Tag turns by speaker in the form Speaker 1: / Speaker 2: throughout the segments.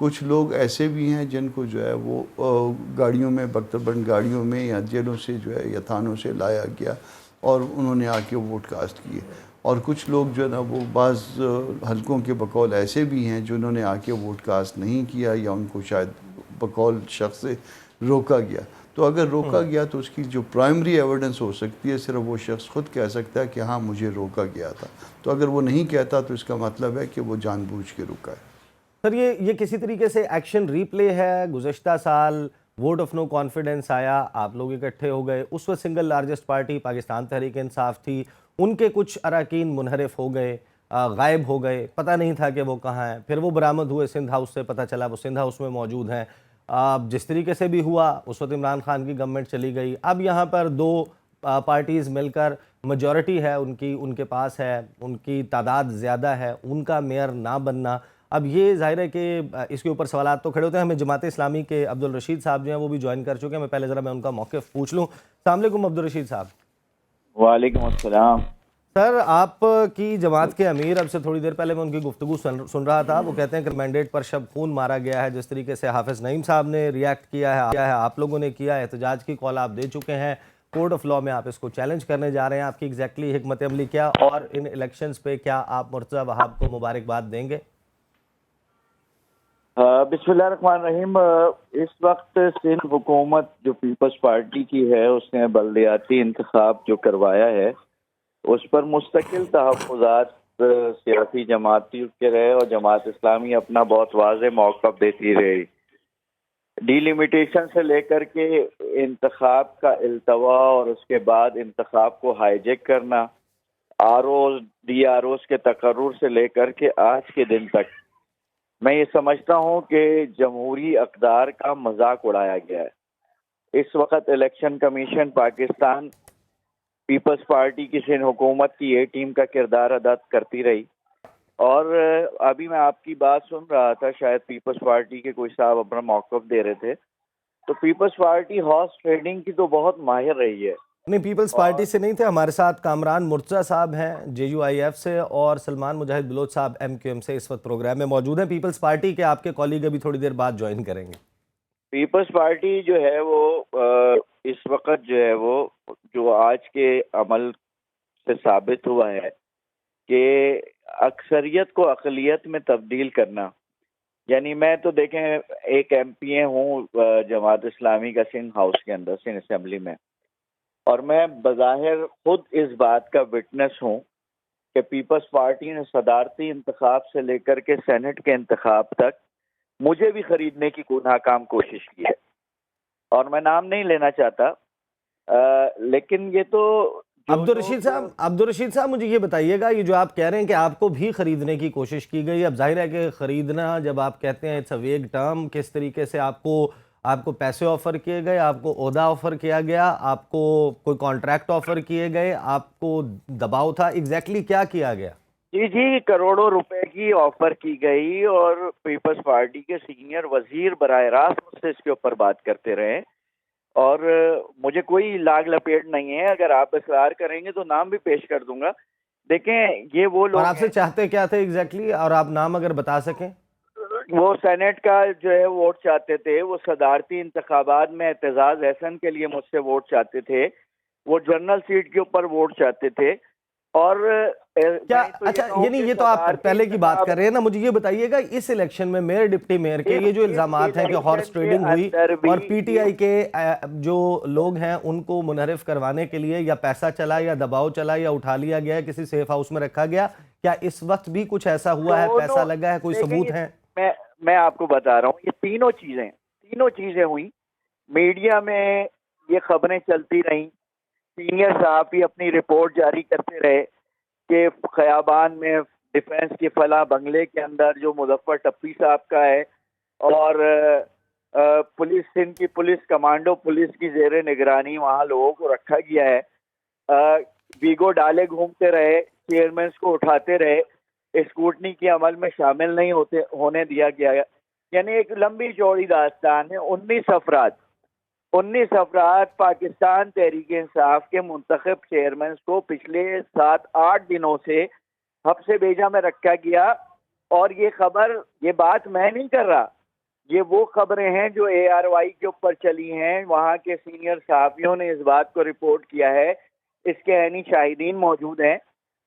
Speaker 1: کچھ لوگ ایسے بھی ہیں جن کو جو ہے وہ گاڑیوں میں بند گاڑیوں میں یا جیلوں سے جو ہے یا تھانوں سے لایا گیا اور انہوں نے آ کے ووٹ کاسٹ کیے، اور کچھ لوگ جو ہے نا وہ بعض حلقوں کے بقول ایسے بھی ہیں جنہوں نے آ کے ووٹ کاسٹ نہیں کیا یا ان کو شاید بقول شخص سے روکا گیا۔ تو اگر روکا گیا تو اس کی جو پرائمری ایویڈنس ہو سکتی ہے صرف وہ شخص خود کہہ سکتا ہے کہ ہاں مجھے روکا گیا تھا، تو اگر وہ نہیں کہتا تو اس کا مطلب ہے کہ وہ جان بوجھ کے روکا ہے۔
Speaker 2: سر یہ کسی طریقے سے ایکشن ری پلے ہے؟ گزشتہ سال ووٹ آف نو کانفیڈنس آیا، آپ لوگ اکٹھے ہو گئے، اس وقت single largest party Pakistan Tehreek Insaf تھی، ان کے کچھ اراکین منحرف ہو گئے، غائب ہو گئے، پتہ نہیں تھا کہ وہ کہاں ہیں، پھر وہ برآمد ہوئے سندھ ہاؤس سے، پتہ چلا وہ سندھ ہاؤس میں موجود ہیں۔ جس طریقے سے بھی ہوا اس وقت عمران خان کی گورنمنٹ چلی گئی، اب یہاں پر دو پارٹیز مل کر میجورٹی ہے ان کے پاس ہے، ان کی تعداد زیادہ ہے، ان کا میئر نہ بننا، اب یہ ظاہر ہے کہ اس کے اوپر سوالات تو کھڑے ہوتے ہیں۔ ہمیں جماعت اسلامی کے عبدالرشید صاحب جو ہیں وہ بھی جوائن کر چکے ہیں، میں پہلے ذرا میں ان کا موقف پوچھ لوں۔ السلام علیکم عبدالرشید صاحب۔
Speaker 3: وعلیکم السلام۔
Speaker 2: سر، آپ کی جماعت کے امیر، اب سے تھوڑی دیر پہلے میں ان کی گفتگو سن رہا تھا، وہ کہتے ہیں کہ مینڈیٹ پر شب خون مارا گیا ہے، جس طریقے سے حافظ نعیم صاحب نے ریاکٹ کیا ہے، آپ لوگوں نے کیا ہے، احتجاج کی کال آپ دے چکے ہیں، کورٹ آف لا میں آپ اس کو چیلنج کرنے جا رہے ہیں، آپ کی ایگزیکٹلی حکمت عملی کیا، اور ان الیکشنز پہ کیا آپ مرتضی وہاب کو مبارکباد دیں گے؟
Speaker 3: بسم اللہ الرحمن الرحیم۔ اس وقت سندھ حکومت جو پیپلز پارٹی کی ہے، اس نے بلدیاتی انتخاب جو کروایا ہے اس پر مستقل تحفظات سیاسی جماعتی کے رہے، اور جماعت اسلامی اپنا بہت واضح موقف دیتی رہی۔ ڈی لیمیٹیشن سے لے کر کے انتخاب کا التوا اور اس کے بعد انتخاب کو ہائی جیک کرنا، R Os D R Os کے تقرر سے لے کر کے آج کے دن تک، میں یہ سمجھتا ہوں کہ جمہوری اقدار کا مذاق اڑایا گیا ہے۔ اس وقت الیکشن کمیشن پاکستان پیپلز پارٹی کی سندھ حکومت کی اے ٹیم کا کردار ادا کرتی رہی، اور ابھی میں آپ کی بات سن رہا تھا، شاید پیپلز پارٹی کے کوئی صاحب اپنا موقف دے رہے تھے، تو پیپلز پارٹی ہارس ٹریڈنگ کی تو بہت ماہر رہی ہے۔
Speaker 2: نہیں، پیپلز پارٹی سے نہیں تھے، ہمارے ساتھ کامران مرتضی صاحب ہیں جے یو آئی ایف سے، اور سلمان مجاہد بلوچ صاحب ایم کیو ایم سے اس وقت پروگرام میں موجود ہیں۔ پیپلز پارٹی کے آپ کے کالیگ ابھی تھوڑی دیر بعد جوائن کریں گے۔
Speaker 3: پیپلز پارٹی جو ہے وہ اس وقت جو ہے وہ جو آج کے عمل سے ثابت ہوا ہے کہ اکثریت کو اقلیت میں تبدیل کرنا، یعنی میں تو دیکھیں ایک ایم پی اے ہوں جماعت اسلامی کا سندھ ہاؤس کے اندر، سندھ اسمبلی میں، اور میں بظاہر خود اس بات کا وٹنس ہوں کہ پیپلز پارٹی نے صدارتی انتخاب سے لے کر کے سینٹ کے انتخاب تک مجھے بھی خریدنے کی ناکام کوشش کی ہے، اور میں نام نہیں لینا چاہتا، لیکن یہ تو
Speaker 2: عبدالرشید صاحب مجھے یہ بتائیے گا، یہ جو آپ کہہ رہے ہیں کہ آپ کو بھی خریدنے کی کوشش کی گئی، اب ظاہر ہے کہ خریدنا جب آپ کہتے ہیں اٹس اے ویگ ٹرم، کس طریقے سے آپ کو پیسے آفر کیے گئے، آپ کو عہدہ آفر کیا گیا، آپ کو کوئی کانٹریکٹ آفر کیے گئے، آپ کو دباؤ تھا، ایگزیکٹلی کیا کیا گیا؟
Speaker 3: جی کروڑوں روپے کی آفر کی گئی، اور پیپلز پارٹی کے سینئر وزیر براہ راست مجھ سے اس کے اوپر بات کرتے رہے، اور مجھے کوئی لاگ لپیٹ نہیں ہے، اگر آپ اصرار کریں گے تو نام بھی پیش کر دوں گا۔ دیکھیں یہ وہ لوگ
Speaker 2: اور آپ سے چاہتے کیا تھے ایگزیکٹلی، اور آپ نام اگر بتا سکیں؟
Speaker 3: وہ سینٹ کا جو ہے ووٹ چاہتے تھے، وہ صدارتی انتخابات میں اعتزاز احسن کے لیے مجھ سے ووٹ چاہتے تھے، وہ جنرل سیٹ کے اوپر ووٹ چاہتے تھے، اور
Speaker 2: کیا اچھا یعنی یہ تو آپ پہلے کی بات کر رہے ہیں نا، مجھے یہ بتائیے گا اس الیکشن میں میئر ڈپٹی میئر کے یہ جو الزامات ہیں کہ ہارس ٹریڈنگ ہوئی اور پی ٹی آئی کے جو لوگ ہیں ان کو منحرف کروانے کے لیے یا پیسہ چلا یا دباؤ چلا یا اٹھا لیا گیا، کسی سیف ہاؤس میں رکھا گیا، کیا اس وقت بھی کچھ ایسا ہوا ہے، پیسہ لگا ہے، کوئی ثبوت ہیں؟
Speaker 3: میں آپ کو بتا رہا ہوں، یہ تینوں چیزیں ہوئیں، میڈیا میں یہ خبریں چلتی رہیں، سینئر صحافی اپنی رپورٹ جاری کرتے رہے کہ خیابان میں ڈیفنس کے فلاں بنگلے کے اندر جو مظفر ٹپی صاحب کا ہے، اور پولیس سندھ کی پولیس کمانڈو پولیس کی زیر نگرانی وہاں لوگوں کو رکھا گیا ہے، ویگو ڈالے گھومتے رہے، چیئرمینس کو اٹھاتے رہے، اسکوٹنی کے عمل میں شامل نہیں ہونے دیا گیا، یعنی ایک لمبی چوڑی داستان ہے۔ 19 افراد پاکستان تحریک انصاف کے منتخب چیئرمینز کو پچھلے 7-8 دنوں سے حبس بیجا میں رکھا گیا، اور یہ بات میں نہیں کر رہا، یہ وہ خبریں ہیں جو ARY کے اوپر چلی ہیں، وہاں کے سینئر صحافیوں نے اس بات کو رپورٹ کیا ہے، اس کے عینی شاہدین موجود ہیں۔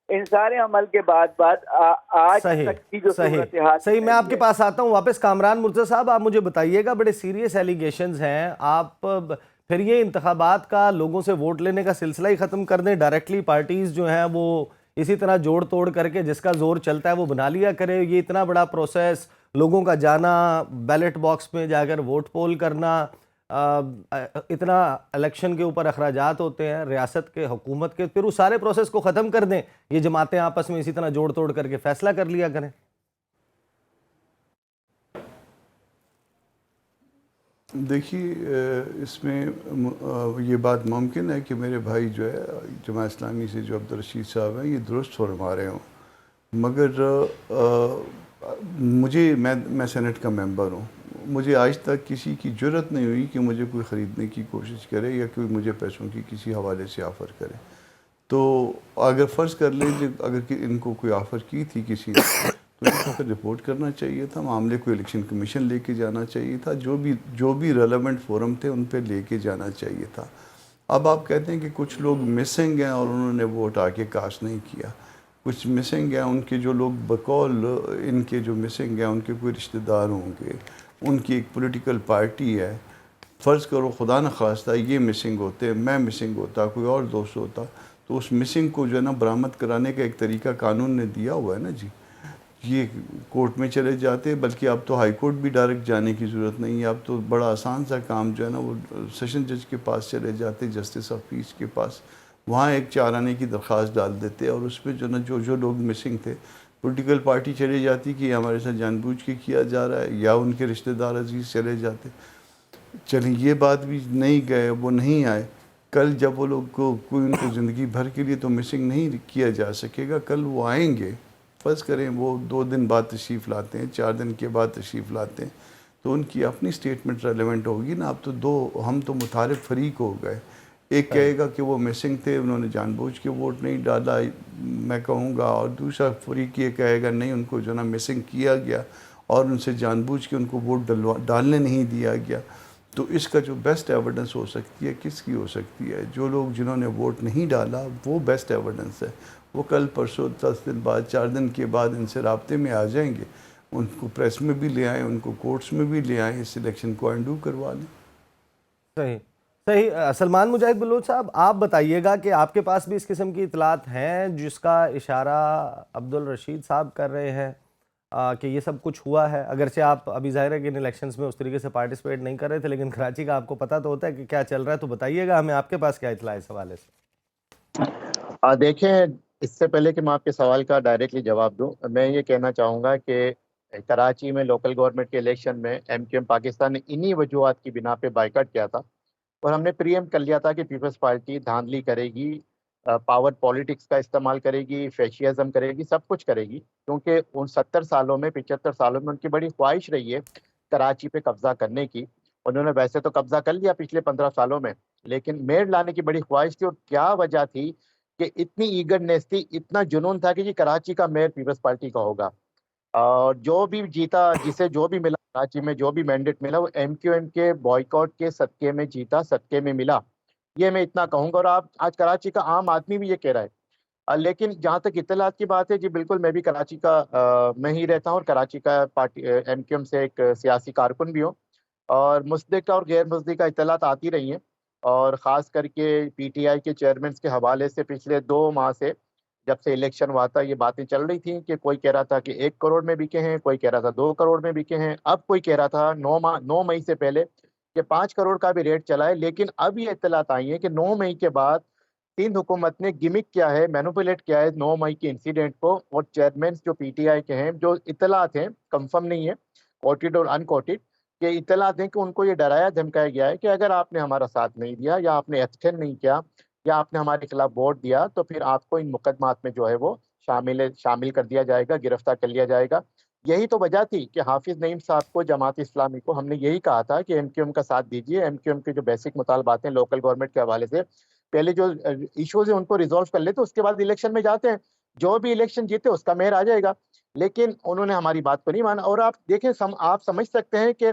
Speaker 3: ان سارے عمل کے بعد آج
Speaker 2: صحیح
Speaker 3: تک کی جو
Speaker 2: صحیح
Speaker 3: صورتحال
Speaker 2: صحیح میں آپ کے
Speaker 3: ہے،
Speaker 2: پاس آتا ہوں واپس۔ کامران مرتضیٰ صاحب، آپ مجھے بتائیے گا، بڑے سیریس ایلیگیشنز ہیں، آپ پھر یہ انتخابات کا لوگوں سے ووٹ لینے کا سلسلہ ہی ختم کر دیں، ڈائریکٹلی پارٹیز جو ہیں وہ اسی طرح جوڑ توڑ کر کے جس کا زور چلتا ہے وہ بنا لیا کرے؟ یہ اتنا بڑا پروسیس، لوگوں کا جانا، بیلٹ باکس میں جا کر ووٹ پول کرنا، اتنا الیکشن کے اوپر اخراجات ہوتے ہیں ریاست کے، حکومت کے، پھر اس سارے پروسیس کو ختم کر دیں، یہ جماعتیں آپس میں اسی طرح جوڑ توڑ کر کے فیصلہ کر لیا کریں؟
Speaker 1: دیکھیے اس میں یہ بات ممکن ہے کہ میرے بھائی جو ہے جماعت اسلامی سے جو عبدالرشید صاحب ہیں یہ درست فرما رہے ہوں، مگر میں سینٹ کا ممبر ہوں، مجھے آج تک کسی کی جرت نہیں ہوئی کہ مجھے کوئی خریدنے کی کوشش کرے یا کوئی مجھے پیسوں کی کسی حوالے سے آفر کرے۔ تو اگر فرض کر لیں کہ اگر ان کو کوئی آفر کی تھی کسی نے تو ان کو پھر رپورٹ کرنا چاہیے تھا، معاملے کو الیکشن کمیشن لے کے جانا چاہیے تھا، جو بھی ریلیونٹ فورم تھے ان پہ لے کے جانا چاہیے تھا۔ اب آپ کہتے ہیں کہ کچھ لوگ مسنگ ہیں اور انہوں نے ووٹ آ کے کاسٹ نہیں کیا، کچھ مسنگ ہیں، ان کے جو لوگ بقول ان کے جو مسنگ ہیں ان کے کوئی رشتہ دار ہوں گے، ان کی ایک پولیٹیکل پارٹی ہے، فرض کرو خدا نخواستہ یہ مسنگ ہوتے، میں مسنگ ہوتا، کوئی اور دوست ہوتا، تو اس مسنگ کو جو ہے نا برآمد کرانے کا ایک طریقہ قانون نے دیا ہوا ہے نا جی، یہ کورٹ میں چلے جاتے، بلکہ اب تو ہائی کورٹ بھی ڈائریکٹ جانے کی ضرورت نہیں ہے، اب تو بڑا آسان سا کام جو ہے نا وہ سیشن جج کے پاس چلے جاتے، جسٹس آف پیس کے پاس، وہاں ایک 4 آنے کی درخواست ڈال دیتے اور اس پہ جو نا جو لوگ مسنگ تھے پولیٹیکل پارٹی چلی جاتی کہ یہ ہمارے ساتھ جان بوجھ کے کیا جا رہا ہے، یا ان کے رشتہ دار عزیز چلے جاتے۔ چلیں یہ بات بھی نہیں گئے، وہ نہیں آئے، کل جب وہ لوگ کوئی ان کو زندگی بھر کے لیے تو مسنگ نہیں کیا جا سکے گا، کل وہ آئیں گے، فرض کریں وہ 2 دن بعد تشریف لاتے ہیں، 4 دن کے بعد تشریف لاتے ہیں، تو ان کی اپنی سٹیٹمنٹ ریلیونٹ ہوگی نا۔ اب تو ہم تو متعارف فریق ہو گئے، ایک کہے گا کہ وہ مسنگ تھے، انہوں نے جان بوجھ کے ووٹ نہیں ڈالا، میں کہوں گا، اور دوسرا فریق یہ کہے گا نہیں ان کو جو نا مسنگ کیا گیا اور ان سے جان بوجھ کے ان کو ووٹ ڈالنے نہیں دیا گیا۔ تو اس کا جو بیسٹ ایویڈنس ہو سکتی ہے کس کی ہو سکتی ہے؟ جو لوگ جنہوں نے ووٹ نہیں ڈالا وہ بیسٹ ایویڈنس ہے، وہ کل پرسوں 10 دن بعد 4 دن کے بعد ان سے رابطے میں آ جائیں گے، ان کو پریس میں بھی لے آئیں، ان کو کورٹس میں بھی لے آئیں، اس الیکشن کو انڈو کروا لیں۔
Speaker 2: صحیح صحیح سلمان مجاہد بلوچ صاحب، آپ بتائیے گا کہ آپ کے پاس بھی اس قسم کی اطلاعات ہیں جس کا اشارہ عبدالرشید صاحب کر رہے ہیں کہ یہ سب کچھ ہوا ہے؟ اگرچہ آپ ابھی ظاہر ہے کہ ان الیکشنز میں اس طریقے سے پارٹیسپیٹ نہیں کر رہے تھے، لیکن کراچی کا آپ کو پتہ تو ہوتا ہے کہ کیا چل رہا ہے، تو بتائیے گا ہمیں آپ کے پاس کیا اطلاع ہے اس حوالے سے؟
Speaker 4: دیکھیں، اس سے پہلے کہ میں آپ کے سوال کا ڈائریکٹلی جواب دوں، میں یہ کہنا چاہوں گا کہ کراچی میں لوکل گورنمنٹ کے الیکشن میں MQM پاکستان نے انہی وجوہات کی بنا پہ بائیکاٹ کیا تھا، اور ہم نے پریم کر لیا تھا کہ پیپلز پارٹی دھاندلی کرے گی، پاور پالیٹکس کا استعمال کرے گی، فیشیزم کرے گی، سب کچھ کرے گی، کیونکہ ان 70 سالوں میں 75 سالوں میں ان کی بڑی خواہش رہی ہے کراچی پہ قبضہ کرنے کی۔ انہوں نے ویسے تو قبضہ کر لیا پچھلے 15 سالوں میں، لیکن میئر لانے کی بڑی خواہش تھی، اور کیا وجہ تھی کہ اتنی ایگرنیس تھی، اتنا جنون تھا کہ یہ کراچی کا میئر پیپلز پارٹی کا ہوگا، اور جو بھی جیتا، جسے جو بھی ملا کراچی میں، جو بھی مینڈیٹ ملا، وہ MQM کے بائیکاٹ کے صدقے میں جیتا، صدقے میں ملا، یہ میں اتنا کہوں گا۔ اور آپ آج کراچی کا عام آدمی بھی یہ کہہ رہا ہے، لیکن جہاں تک اطلاعات کی بات ہے، جی بالکل میں بھی کراچی کا میں ہی رہتا ہوں، اور کراچی کا پارٹی MQM سے ایک سیاسی کارکن بھی ہوں، اور مصدقہ اور غیر مصدقہ اطلاعات آتی رہی ہیں، اور خاص کر کے PTI کے چیئرمین کے حوالے سے پچھلے 2 ماہ سے جب سے الیکشن ہوا تھا یہ باتیں چل رہی تھیں کہ کوئی کہہ رہا تھا کہ 1 کروڑ میں بکے ہیں، کوئی کہہ رہا تھا 2 کروڑ میں بکے ہیں، اب کوئی کہہ رہا تھا 9 مئی سے پہلے کہ 5 کروڑ کا بھی ریٹ چلا ہے، لیکن اب یہ اطلاعات آئی ہیں کہ 9 مئی کے بعد سندھ حکومت نے گمک کیا ہے، مینوپولیٹ کیا ہے 9 مئی کے انسیڈنٹ کو، اور چیئرمین جو PTI کے ہیں، جو اطلاعات ہیں کنفرم نہیں ہے، کوٹڈ اور انکوٹڈ، کہ اطلاعات ہیں کہ ان کو یہ ڈرایا دھمکایا گیا ہے کہ اگر آپ نے ہمارا ساتھ نہیں دیا، یا آپ نے ایکشن نہیں کیا، یا آپ نے ہمارے خلاف ووٹ دیا، تو پھر آپ کو ان مقدمات میں جو ہے وہ شامل کر دیا جائے گا، گرفتار کر لیا جائے گا۔ یہی تو وجہ تھی کہ حافظ نعیم صاحب کو، جماعت اسلامی کو، ہم نے یہی کہا تھا کہ MQM کا ساتھ دیجیے، MQM کے جو بیسک مطالبات ہیں لوکل گورنمنٹ کے حوالے سے، پہلے جو ایشوز ہیں ان کو ریزالو کر لیتے، اس کے بعد الیکشن میں جاتے ہیں، جو بھی الیکشن جیتے اس کا میئر آ جائے گا۔ لیکن انہوں نے ہماری بات کو نہیں مانا. اور آپ دیکھیں آپ سمجھ سکتے ہیں کہ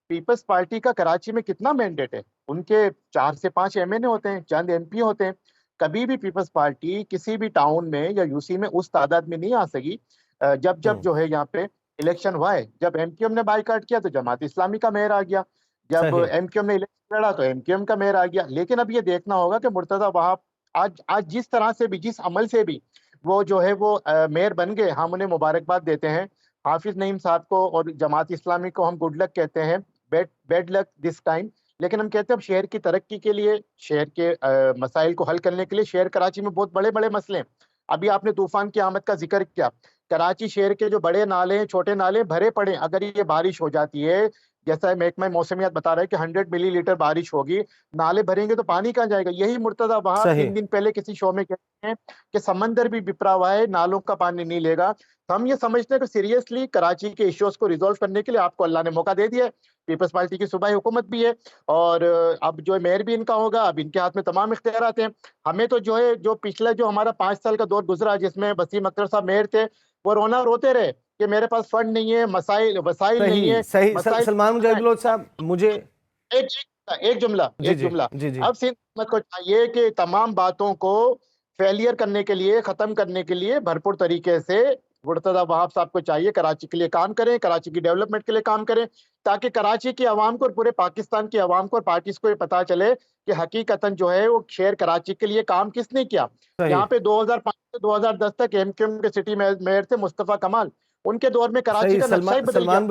Speaker 4: پیپلز پارٹی کا کراچی میں کتنا مینڈیٹ ہے. ان کے 4 سے 5 MNA ہوتے ہیں, چند MP ہوتے ہیں. کبھی بھی پیپلز پارٹی کسی بھی ٹاؤن میں یا یو سی میں اس تعداد میں نہیں آ سکی جب جو ہے یہاں پہ الیکشن ہوا ہے. جب MQM نے بائیکاٹ کیا تو جماعت اسلامی کا میئر آ گیا. جب
Speaker 2: صحیح.
Speaker 4: MQM نے الیکشن لڑا تو MQM کا میئر آ گیا. لیکن اب یہ دیکھنا ہوگا کہ مرتضی وہاب آج جس طرح سے بھی, جس عمل سے بھی وہ جو ہے وہ میئر بن گئے, ہم انہیں مبارکباد دیتے ہیں. حافظ نعیم صاحب کو اور جماعت اسلامی کو ہم گڈ لک کہتے ہیں, بیڈ لک دس ٹائم. لیکن ہم کہتے ہیں اب شہر کی ترقی کے لیے, شہر کے مسائل کو حل کرنے کے لیے, شہر کراچی میں بہت بڑے بڑے مسئلے ہیں. ابھی آپ نے طوفان کی آمد کا ذکر کیا. کراچی شہر کے جو بڑے نالے ہیں, چھوٹے نالے بھرے پڑے. اگر یہ بارش ہو جاتی ہے, جیسا محکمہ موسمیات بتا رہا ہے کہ 100 ملی لیٹر بارش ہوگی, نالے بھریں گے تو پانی کہاں جائے گا. یہی مرتضی وہاب
Speaker 2: صحیح.
Speaker 4: 3 دن پہلے کسی شو میں کہتے ہیں کہ سمندر بھی بپرا ہوا ہے, نالوں کا پانی نہیں لے گا. تو ہم یہ سمجھتے ہیں کہ سیریسلی کراچی کے ایشوز کو ریزولو کرنے کے لیے آپ کو اللہ نے موقع دے دیا ہے. پیپلز پارٹی کی صوبائی حکومت بھی ہے اور اب جو میئر بھی ان کا ہوگا, اب ان کے ہاتھ میں تمام اختیارات ہیں. ہمیں تو جو ہے جو پچھلا جو ہمارا 5 سال کا دور گزرا جس میں وسیم اختر صاحب میئر تھے, وہ روتے رہے کہ میرے پاس فنڈ نہیں ہے, وسائل نہیں
Speaker 2: صحیح
Speaker 4: ہے.
Speaker 2: صحیح.
Speaker 4: مسائل
Speaker 2: سلمان مجاہد بلوچ صاحب, مجھے
Speaker 4: ایک جملہ
Speaker 2: جی جی جی جی
Speaker 4: اب سندھ حکومت کو چاہیے کہ تمام باتوں کو فیلئر کرنے کے لیے, ختم کرنے کے لیے بھرپور طریقے سے مرتضی وہاب صاحب کو چاہیے کراچی کے لیے کام کریں, کراچی کی ڈیولپمنٹ کے لیے کام کریں, تاکہ کراچی کی عوام کو اور پورے پاکستان کی عوام کو اور پارٹیز کو یہ پتا چلے کہ حقیقتاً جو ہے وہ شہر کراچی کے لیے کام کس نے کیا.
Speaker 2: صحیح.
Speaker 4: یہاں پہ 2005 سے 2010 تک MQM کے سٹی میئر تھے مصطفیٰ کمال. ان کے دور میں کراچی
Speaker 2: صحیح.
Speaker 4: کا نقشہ ہی بدل گیا.
Speaker 2: سلمان